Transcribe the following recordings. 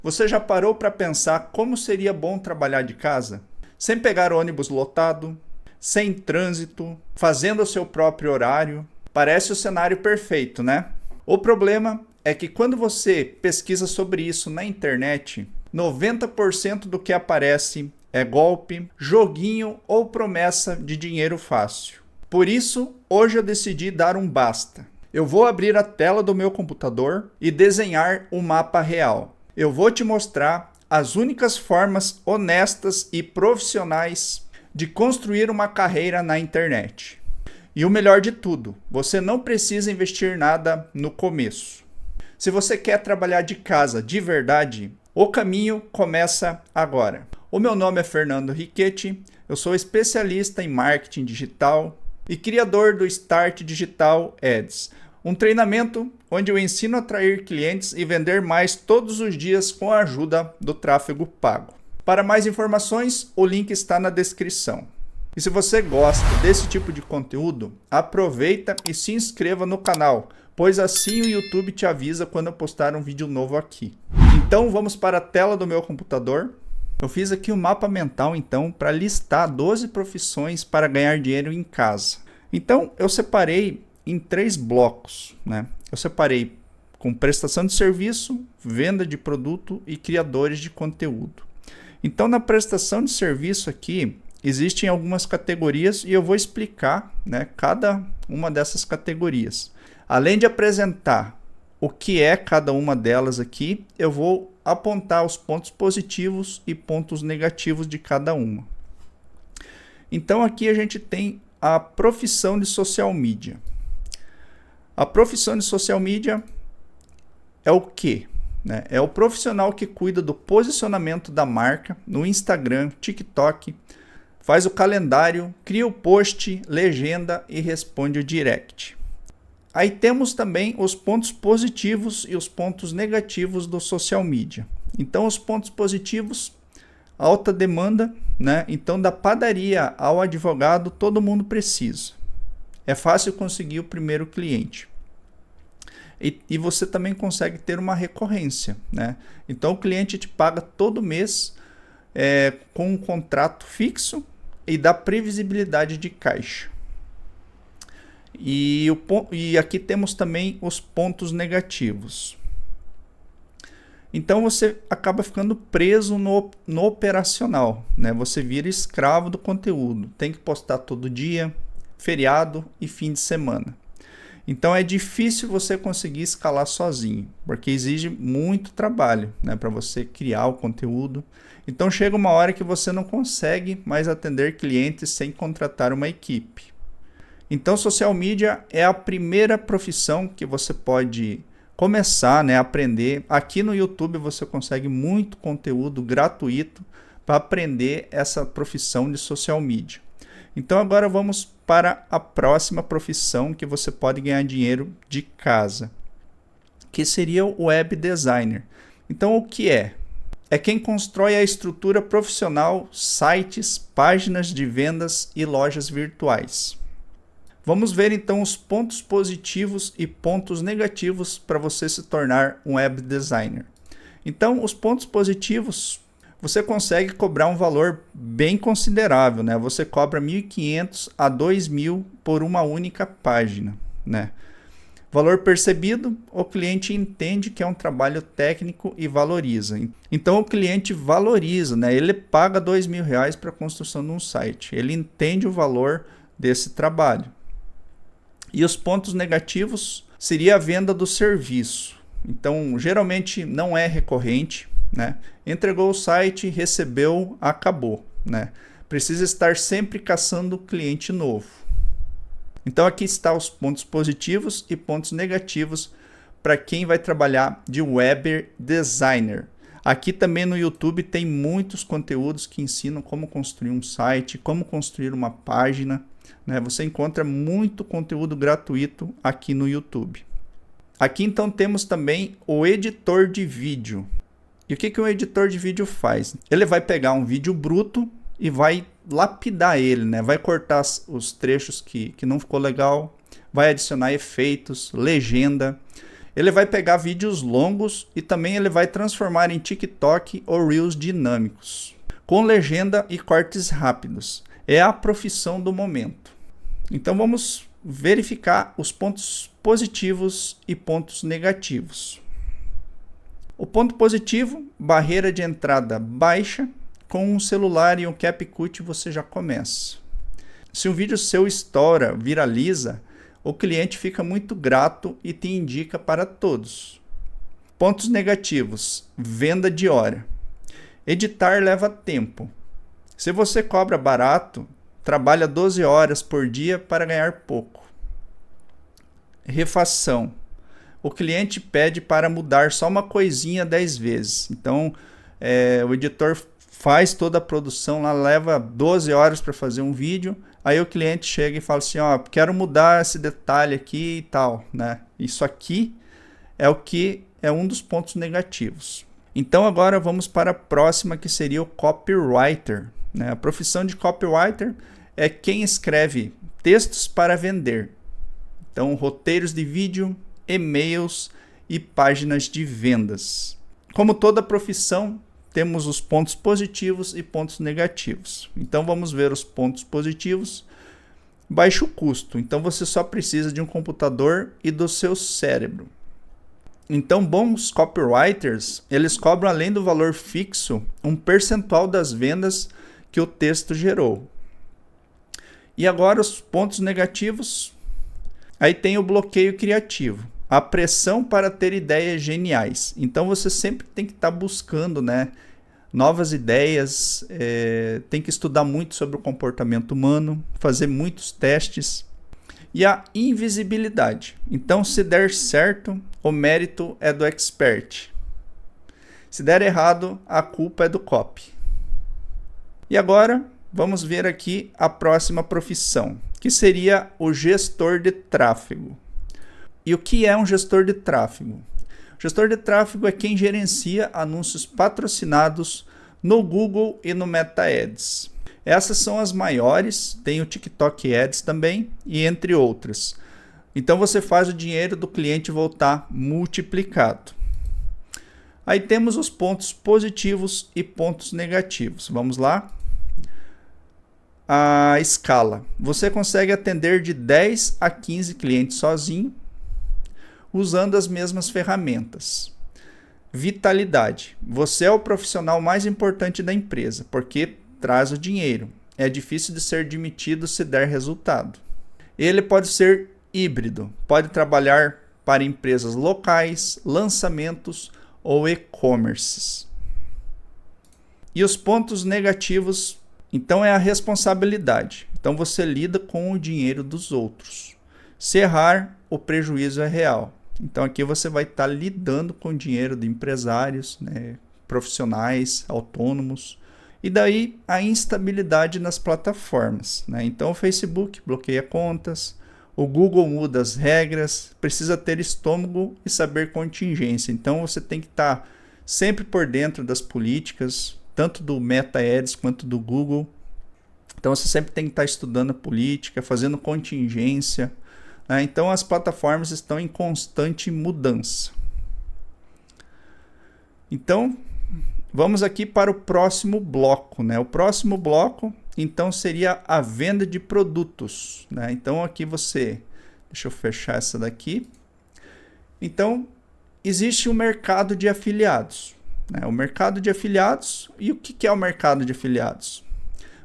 Você já parou para pensar como seria bom trabalhar de casa? Sem pegar ônibus lotado, sem trânsito, fazendo o seu próprio horário. Parece o cenário perfeito, né? O problema é que quando você pesquisa sobre isso na internet, 90% do que aparece é golpe, joguinho ou promessa de dinheiro fácil. Por isso, hoje eu decidi dar um basta. Eu vou abrir a tela do meu computador e desenhar um mapa real. Eu vou te mostrar as únicas formas honestas e profissionais de construir uma carreira na internet. E o melhor de tudo, você não precisa investir nada no começo. Se você quer trabalhar de casa de verdade, o caminho começa agora. O meu nome é Fernando Riquetti, eu sou especialista em marketing digital e criador do Start Digital Ads, um treinamento onde eu ensino a atrair clientes e vender mais todos os dias com a ajuda do tráfego pago. Para mais informações, o link está na descrição. E se você gosta desse tipo de conteúdo, aproveita e se inscreva no canal, pois assim o YouTube te avisa quando eu postar um vídeo novo aqui. Então vamos para a tela do meu computador. Eu fiz aqui um mapa mental então para listar 12 profissões para ganhar dinheiro em casa. Então eu separei em 3 blocos, né? Eu separei com prestação de serviço, venda de produto e criadores de conteúdo. Então na prestação de serviço aqui existem algumas categorias e eu vou explicar, né, cada uma dessas categorias. Além de apresentar o que é cada uma delas aqui, eu vou apontar os pontos positivos e pontos negativos de cada uma. Então aqui a gente tem a profissão de social media. A profissão de social media é o quê? É o profissional que cuida do posicionamento da marca no Instagram, TikTok, faz o calendário, cria o post, legenda e responde o direct. Aí temos também os pontos positivos e os pontos negativos do social media. Então os pontos positivos, alta demanda, né? Então da padaria ao advogado todo mundo precisa. É fácil conseguir o primeiro cliente. E você também consegue ter uma recorrência, né? Então o cliente te paga todo mês com um contrato fixo e dá previsibilidade de caixa. E aqui temos também os pontos negativos. Então você acaba ficando preso no operacional, né? Você vira escravo do conteúdo, tem que postar todo dia, feriado e fim de semana. Então é difícil você conseguir escalar sozinho, porque exige muito trabalho, né, para você criar o conteúdo. Então chega uma hora que você não consegue mais atender clientes sem contratar uma equipe. Então social media é a primeira profissão que você pode começar, né, a aprender. Aqui no YouTube você consegue muito conteúdo gratuito para aprender essa profissão de social media. Então agora vamos para a próxima profissão que você pode ganhar dinheiro de casa, que seria o web designer. Então o que é? É quem constrói a estrutura profissional, sites, páginas de vendas e lojas virtuais. Vamos ver então os pontos positivos e pontos negativos para você se tornar um web designer. Então os pontos positivos, você consegue cobrar um valor bem considerável, né? Você cobra R$ 1.500 a R$ 2.000 por uma única página, né? Valor percebido, o cliente entende que é um trabalho técnico e valoriza. Então o cliente valoriza, né? Ele paga R$ 2.000 para a construção de um site. Ele entende o valor desse trabalho. E os pontos negativos seria a venda do serviço. Então geralmente não é recorrente, né? Entregou o site, recebeu, acabou, né? Precisa estar sempre caçando cliente novo. Então aqui está os pontos positivos e pontos negativos para quem vai trabalhar de web designer. Aqui também no YouTube tem muitos conteúdos que ensinam como construir um site, como construir uma página, né? Você encontra muito conteúdo gratuito aqui no YouTube. Aqui então temos também o editor de vídeo. E o que um editor de vídeo faz? Ele vai pegar um vídeo bruto e vai lapidar ele, né? Vai cortar os trechos que não ficou legal, vai adicionar efeitos, legenda. Ele vai pegar vídeos longos e também ele vai transformar em TikTok ou Reels dinâmicos, com legenda e cortes rápidos. É a profissão do momento. Então vamos verificar os pontos positivos e pontos negativos. O ponto positivo, barreira de entrada baixa. Com um celular e um CapCut você já começa. Se um vídeo seu estoura, viraliza, o cliente fica muito grato e te indica para todos. Pontos negativos, venda de hora. Editar leva tempo. Se você cobra barato, trabalha 12 horas por dia para ganhar pouco. Refação. O cliente pede para mudar só uma coisinha 10 vezes. Então, o editor faz toda a produção lá, leva 12 horas para fazer um vídeo, aí o cliente chega e fala assim, ó, quero mudar esse detalhe aqui e tal, né? Isso aqui é o que é um dos pontos negativos. Então agora vamos para a próxima, que seria o copywriter, né? A profissão de copywriter é quem escreve textos para vender. Então, roteiros de vídeo, e-mails e páginas de vendas. Como toda profissão, temos os pontos positivos e pontos negativos. Então vamos ver os pontos positivos. Baixo custo. Então você só precisa de um computador e do seu cérebro. Então bons copywriters, eles cobram além do valor fixo um percentual das vendas que o texto gerou. E agora os pontos negativos. Aí tem o bloqueio criativo. A pressão para ter ideias geniais. Então você sempre tem que estar buscando, né, novas ideias, tem que estudar muito sobre o comportamento humano, fazer muitos testes. E a invisibilidade. Então, se der certo, o mérito é do expert. Se der errado, a culpa é do copy. E agora, vamos ver aqui a próxima profissão, que seria o gestor de tráfego. E o que é um gestor de tráfego? O gestor de tráfego é quem gerencia anúncios patrocinados no Google e no Meta Ads. Essas são as maiores, tem o TikTok Ads também, e entre outras. Então você faz o dinheiro do cliente voltar multiplicado. Aí temos os pontos positivos e pontos negativos. Vamos lá? A escala. Você consegue atender de 10 a 15 clientes sozinho, usando as mesmas ferramentas. Vitalidade. Você é o profissional mais importante da empresa, porque traz o dinheiro. É difícil de ser demitido se der resultado. Ele pode ser híbrido, pode trabalhar para empresas locais, lançamentos ou e-commerces. E os pontos negativos, então, é a responsabilidade. Então você lida com o dinheiro dos outros. Se errar, o prejuízo é real. Então aqui você vai estar lidando com o dinheiro de empresários, né, profissionais, autônomos. E daí a instabilidade nas plataformas, né? Então o Facebook bloqueia contas, o Google muda as regras, precisa ter estômago e saber contingência. Então você tem que estar sempre por dentro das políticas, tanto do Meta Ads quanto do Google. Então você sempre tem que estar estudando a política, fazendo contingência. Então as plataformas estão em constante mudança. Então vamos aqui para o próximo bloco, né? O próximo bloco, então, seria a venda de produtos, né? Então aqui deixa eu fechar essa daqui. Então existe o mercado de afiliados, né? O mercado de afiliados, e o que é o mercado de afiliados?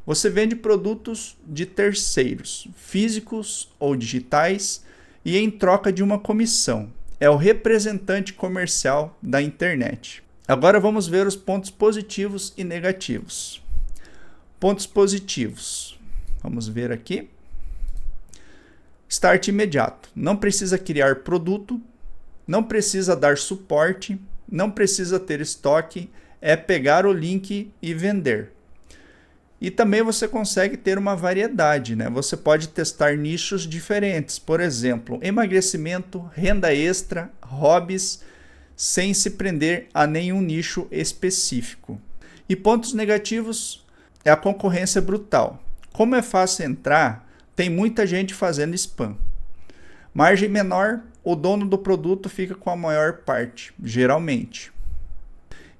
Você vende produtos de terceiros, físicos ou digitais, e em troca de uma comissão. É o representante comercial da internet. Agora vamos ver os pontos positivos e negativos. Pontos positivos. Vamos ver aqui. Start imediato. Não precisa criar produto, não precisa dar suporte, não precisa ter estoque, é pegar o link e vender. E também você consegue ter uma variedade, né? Você pode testar nichos diferentes, por exemplo, emagrecimento, renda extra, hobbies, sem se prender a nenhum nicho específico. E pontos negativos é a concorrência brutal. Como é fácil entrar, tem muita gente fazendo spam. Margem menor, o dono do produto fica com a maior parte, geralmente.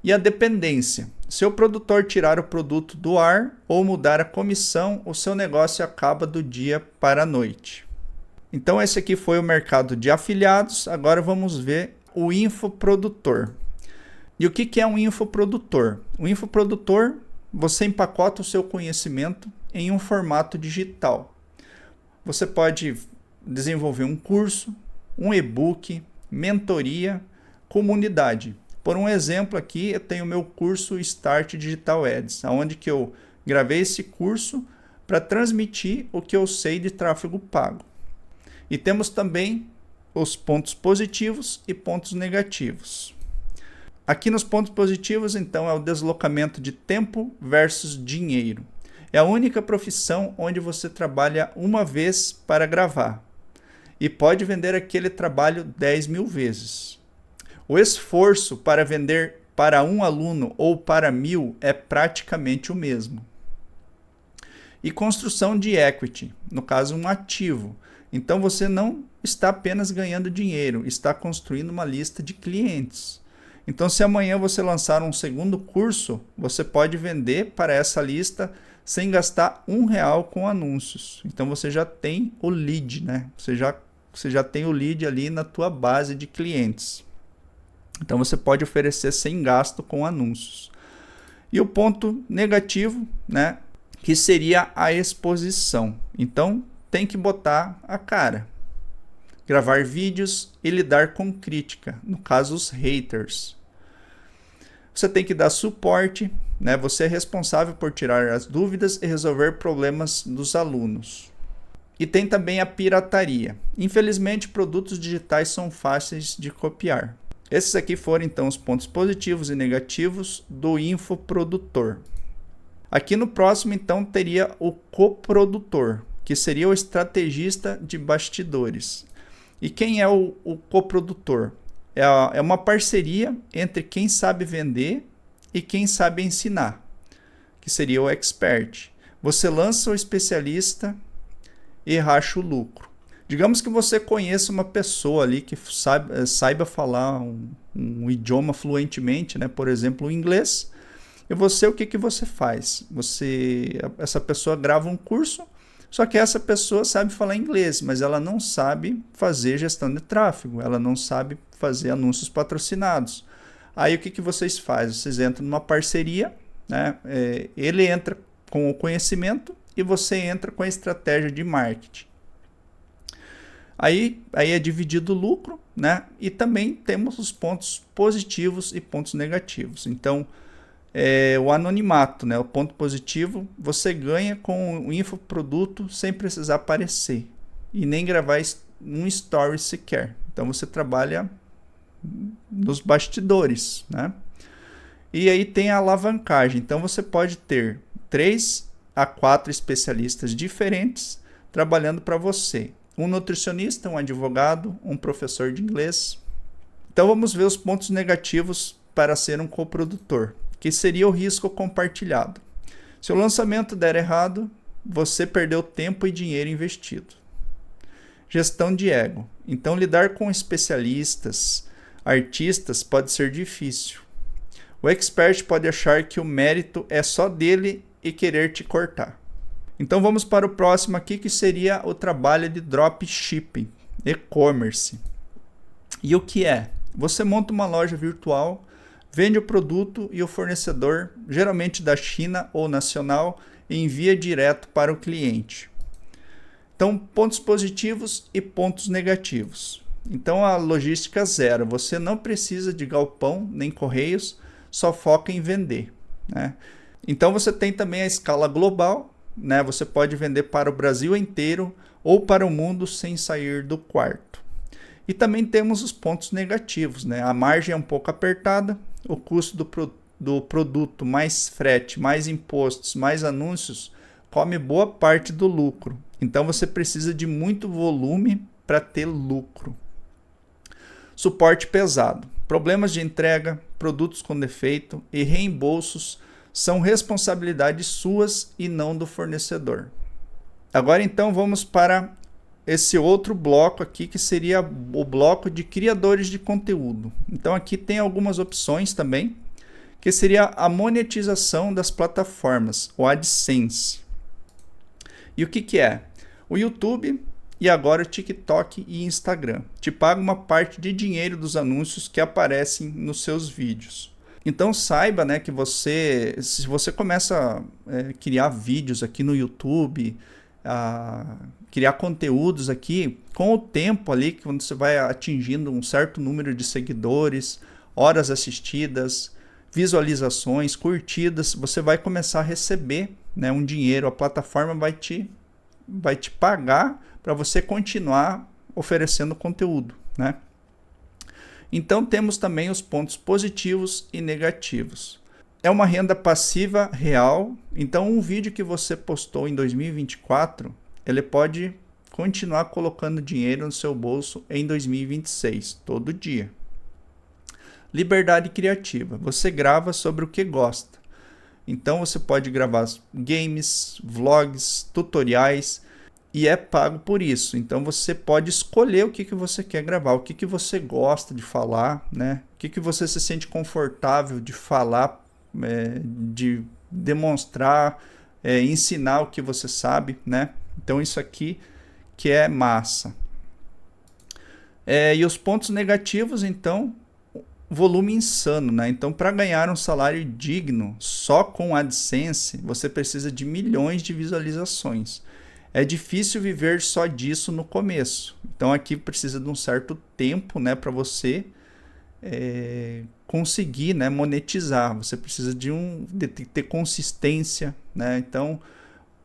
E a dependência. Se o produtor tirar o produto do ar ou mudar a comissão, o seu negócio acaba do dia para a noite. Então esse aqui foi o mercado de afiliados. Agora vamos ver o infoprodutor. E o que é um infoprodutor? O infoprodutor, você empacota o seu conhecimento em um formato digital. Você pode desenvolver um curso, um e-book, mentoria, comunidade. Por um exemplo aqui, eu tenho o meu curso Start Digital Ads, onde que eu gravei esse curso para transmitir o que eu sei de tráfego pago. E temos também os pontos positivos e pontos negativos. Aqui nos pontos positivos, então, é o deslocamento de tempo versus dinheiro. É a única profissão onde você trabalha uma vez para gravar e pode vender aquele trabalho 10.000 vezes. O esforço para vender para um aluno ou para 1.000 é praticamente o mesmo. E construção de equity, no caso um ativo. Então você não está apenas ganhando dinheiro, está construindo uma lista de clientes. Então se amanhã você lançar um segundo curso, você pode vender para essa lista sem gastar R$1 com anúncios. Então você já tem o lead, né? Você já tem o lead ali na tua base de clientes. Então você pode oferecer sem gasto com anúncios. E o ponto negativo, né, que seria a exposição. Então tem que botar a cara, gravar vídeos e lidar com crítica, no caso os haters. Você tem que dar suporte, né? Você é responsável por tirar as dúvidas e resolver problemas dos alunos. E tem também a pirataria. Infelizmente, produtos digitais são fáceis de copiar. Esses aqui foram então os pontos positivos e negativos do infoprodutor. Aqui no próximo então teria o coprodutor, que seria o estrategista de bastidores. E quem é o coprodutor? É uma parceria entre quem sabe vender e quem sabe ensinar, que seria o expert. Você lança o especialista e racha o lucro. Digamos que você conheça uma pessoa ali que saiba falar um idioma fluentemente, né? Por exemplo, o inglês. E você, o que você faz? Essa pessoa grava um curso, só que essa pessoa sabe falar inglês, mas ela não sabe fazer gestão de tráfego, ela não sabe fazer anúncios patrocinados. Aí o que vocês fazem? Vocês entram numa parceria, né? Ele entra com o conhecimento e você entra com a estratégia de marketing. Aí é dividido o lucro, né? E também temos os pontos positivos e pontos negativos. Então, o anonimato, né? O ponto positivo, você ganha com o infoproduto sem precisar aparecer e nem gravar um story sequer. Então, você trabalha nos bastidores, né? E aí tem a alavancagem. Então, você pode ter 3 a 4 especialistas diferentes trabalhando para você. Um nutricionista, um advogado, um professor de inglês. Então vamos ver os pontos negativos para ser um coprodutor, que seria o risco compartilhado. Se o lançamento der errado, você perdeu tempo e dinheiro investido. Gestão de ego. Então lidar com especialistas, artistas pode ser difícil. O expert pode achar que o mérito é só dele e querer te cortar. Então vamos para o próximo aqui, que seria o trabalho de dropshipping, e-commerce. E o que é? Você monta uma loja virtual, vende o produto e o fornecedor, geralmente da China ou nacional, envia direto para o cliente. Então, pontos positivos e pontos negativos. Então, a logística zero. Você não precisa de galpão nem correios, só foca em vender, né? Então, você tem também a escala global, né? Você pode vender para o Brasil inteiro ou para o mundo sem sair do quarto. E também temos os pontos negativos, né? A margem é um pouco apertada, o custo do produto, mais frete, mais impostos, mais anúncios, come boa parte do lucro. Então você precisa de muito volume para ter lucro. Suporte pesado. Problemas de entrega, produtos com defeito e reembolsos são responsabilidades suas e não do fornecedor. Agora então vamos para esse outro bloco aqui, que seria o bloco de criadores de conteúdo. Então aqui tem algumas opções também, que seria a monetização das plataformas, o AdSense. E o que que é? O YouTube e agora o TikTok e Instagram te pagam uma parte de dinheiro dos anúncios que aparecem nos seus vídeos. Então saiba, né, que se você começa a criar vídeos aqui no YouTube, a criar conteúdos aqui, com o tempo ali, que quando você vai atingindo um certo número de seguidores, horas assistidas, visualizações, curtidas, você vai começar a receber, né, um dinheiro, a plataforma vai te pagar para você continuar oferecendo conteúdo, né? Então temos também os pontos positivos e negativos. É uma renda passiva real, então um vídeo que você postou em 2024, ele pode continuar colocando dinheiro no seu bolso em 2026, todo dia. Liberdade criativa, você grava sobre o que gosta. Então você pode gravar games, vlogs, tutoriais e é pago por isso. Então você pode escolher o que você quer gravar, o que você gosta de falar, né? O que você se sente confortável de falar, de demonstrar, ensinar o que você sabe, né? Então isso aqui que é massa. E os pontos negativos, então, volume insano, né? Então, para ganhar um salário digno só com AdSense, você precisa de milhões de visualizações. É difícil viver só disso no começo. Então, aqui precisa de um certo tempo, né, para você conseguir, né, monetizar. Você precisa de ter consistência, né? Então,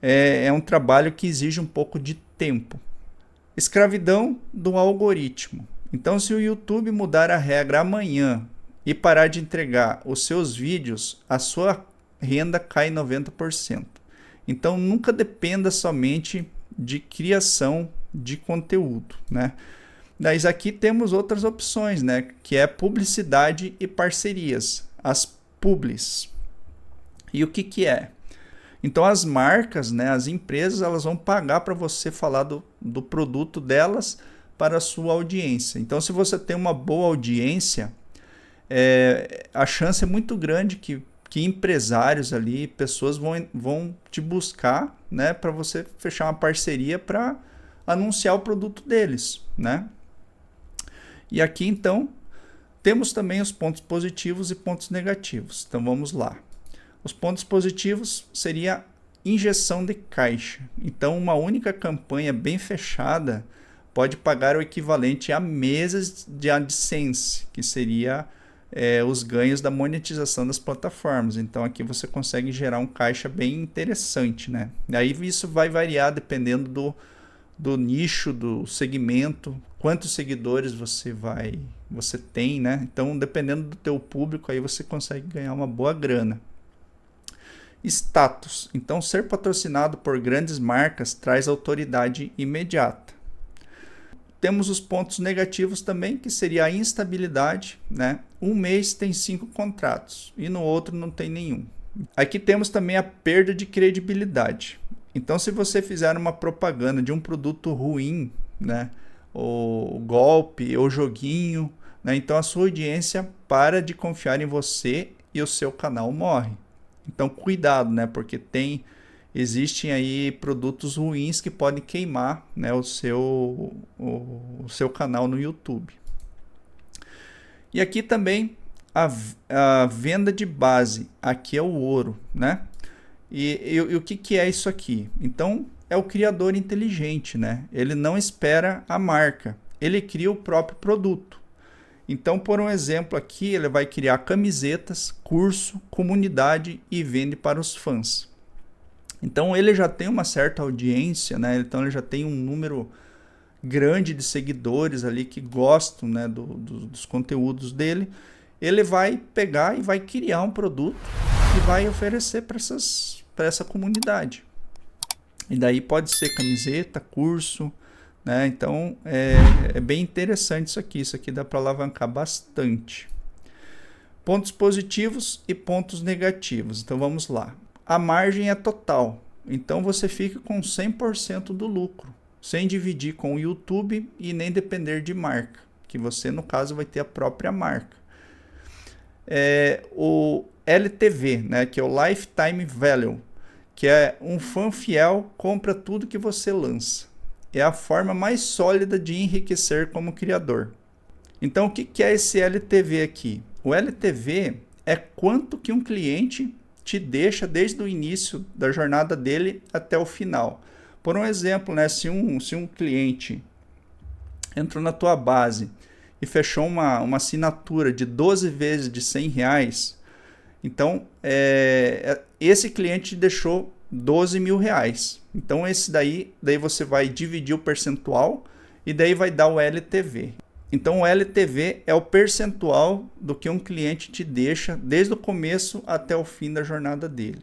é um trabalho que exige um pouco de tempo. Escravidão do algoritmo. Então, se o YouTube mudar a regra amanhã e parar de entregar os seus vídeos, a sua renda cai 90%. Então, nunca dependa somente de criação de conteúdo, né? Mas aqui temos outras opções, né? Que é publicidade e parcerias, as publis. E o que que é? Então, as marcas, né, as empresas, elas vão pagar para você falar do produto delas para a sua audiência. Então, se você tem uma boa audiência, a chance é muito grande que empresários ali, pessoas vão te buscar, né, para você fechar uma parceria para anunciar o produto deles, né? E aqui, então, temos também os pontos positivos e pontos negativos. Então, vamos lá. Os pontos positivos seria injeção de caixa. Então, uma única campanha bem fechada pode pagar o equivalente a meses de AdSense, que seria os ganhos da monetização das plataformas. Então, aqui você consegue gerar um caixa bem interessante, né? E aí isso vai variar dependendo do nicho, do segmento, quantos seguidores você tem, né? Então, dependendo do teu público, aí você consegue ganhar uma boa grana. Status. Então, ser patrocinado por grandes marcas traz autoridade imediata. Temos os pontos negativos também, que seria a instabilidade, né? Um mês tem 5 contratos e no outro não tem nenhum. Aqui temos também a perda de credibilidade. Então, se você fizer uma propaganda de um produto ruim, né? Ou golpe, ou joguinho, né? Então a sua audiência para de confiar em você e o seu canal morre. Então, cuidado, né? Porque existem aí produtos ruins que podem queimar, né, o seu canal no YouTube. E aqui também a venda de base. Aqui é o ouro, né? E o que é isso aqui? Então, é o criador inteligente, né? Ele não espera a marca. Ele cria o próprio produto. Então, por um exemplo aqui, ele vai criar camisetas, curso, comunidade e vende para os fãs. Então, ele já tem uma certa audiência, né? Então, ele já tem um número grande de seguidores ali que gostam, né, dos conteúdos dele. Ele vai pegar e vai criar um produto e vai oferecer para essa comunidade. E daí pode ser camiseta, curso, né? Então é bem interessante isso aqui. Isso aqui dá para alavancar bastante. Pontos positivos e pontos negativos. Então vamos lá. A margem é total. Então você fica com 100% do lucro. sem dividir com o YouTube e nem depender de marca, que você, no caso, vai ter a própria marca. O LTV, né, que é o Lifetime Value, que é um fã fiel, compra tudo que você lança. É a forma mais sólida de enriquecer como criador. Então, o que é esse LTV aqui? O LTV é quanto que um cliente te deixa desde o início da jornada dele até o final. Por um exemplo, né, se um cliente entrou na tua base e fechou uma assinatura de 12 vezes de R$100, então esse cliente te deixou R$12.000. Então esse daí você vai dividir o percentual e daí vai dar o LTV. Então o LTV é o percentual do que um cliente te deixa desde o começo até o fim da jornada dele.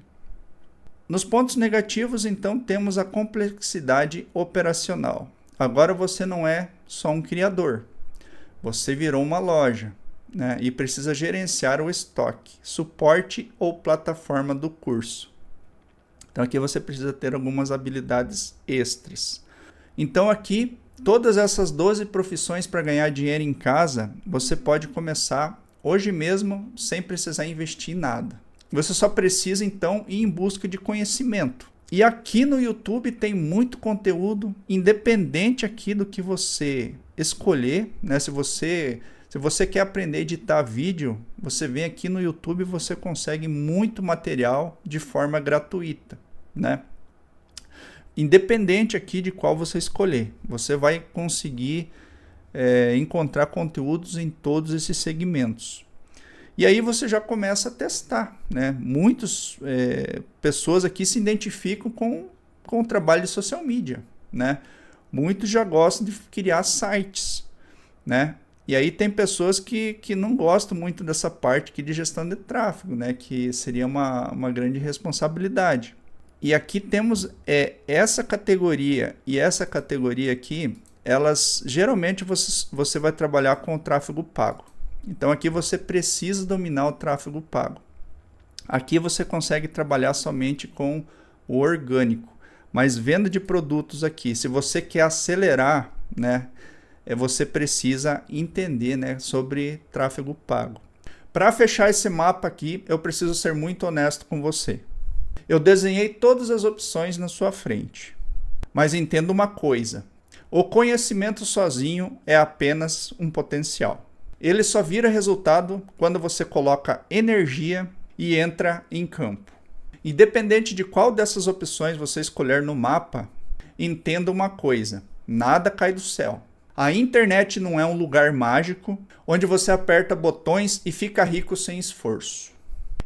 Nos pontos negativos, então, temos a complexidade operacional. Agora você não é só um criador, você virou uma loja, né? E precisa gerenciar o estoque, suporte ou plataforma do curso. Então aqui você precisa ter algumas habilidades extras. Então aqui, todas essas 12 profissões para ganhar dinheiro em casa, você pode começar hoje mesmo sem precisar investir em nada. Você só precisa, então, ir em busca de conhecimento. E aqui no YouTube tem muito conteúdo, independente aqui do que você escolher, né? Se você quer aprender a editar vídeo, você vem aqui no YouTube e você consegue muito material de forma gratuita, né? Independente aqui de qual você escolher, você vai conseguir encontrar conteúdos em todos esses segmentos. E aí você já começa a testar, né? Muitas pessoas aqui se identificam com o trabalho de social media, né? Muitos já gostam de criar sites, né? E aí tem pessoas que não gostam muito dessa parte aqui de gestão de tráfego, né? Que seria uma grande responsabilidade. E aqui temos essa categoria e essa categoria aqui, elas geralmente você vai trabalhar com o tráfego pago. Então aqui você precisa dominar o tráfego pago. Aqui você consegue trabalhar somente com o orgânico. Mas venda de produtos aqui, se você quer acelerar, né, você precisa entender, né, sobre tráfego pago. Para fechar esse mapa aqui, eu preciso ser muito honesto com você. Eu desenhei todas as opções na sua frente. Mas entenda uma coisa. O conhecimento sozinho é apenas um potencial. Ele só vira resultado quando você coloca energia e entra em campo. Independente de qual dessas opções você escolher no mapa, entenda uma coisa: nada cai do céu. A internet não é um lugar mágico onde você aperta botões e fica rico sem esforço.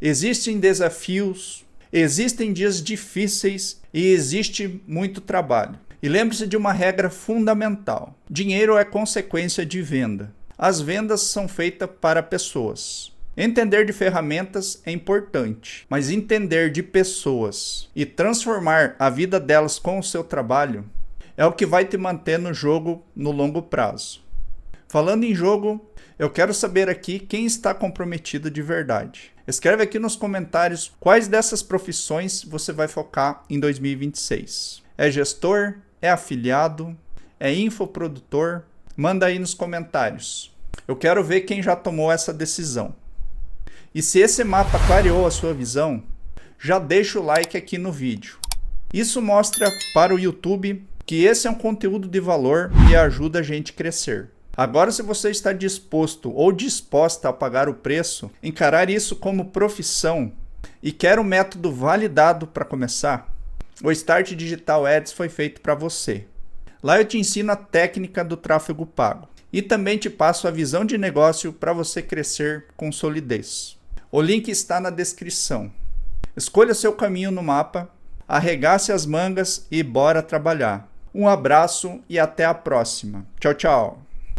Existem desafios, existem dias difíceis e existe muito trabalho. E lembre-se de uma regra fundamental: dinheiro é consequência de venda. As vendas são feitas para pessoas. Entender de ferramentas é importante, mas entender de pessoas e transformar a vida delas com o seu trabalho é o que vai te manter no jogo no longo prazo. Falando em jogo, eu quero saber aqui quem está comprometido de verdade. Escreve aqui nos comentários quais dessas profissões você vai focar em 2026. É gestor? É afiliado? É infoprodutor? Manda aí nos comentários. Eu quero ver quem já tomou essa decisão. E se esse mapa clareou a sua visão, já deixa o like aqui no vídeo. Isso mostra para o YouTube que esse é um conteúdo de valor e ajuda a gente a crescer. Agora, se você está disposto ou disposta a pagar o preço, encarar isso como profissão e quer um método validado para começar, o Start Digital Ads foi feito para você. Lá eu te ensino a técnica do tráfego pago e também te passo a visão de negócio para você crescer com solidez. O link está na descrição. Escolha seu caminho no mapa, arregace as mangas e bora trabalhar. Um abraço e até a próxima. Tchau, tchau.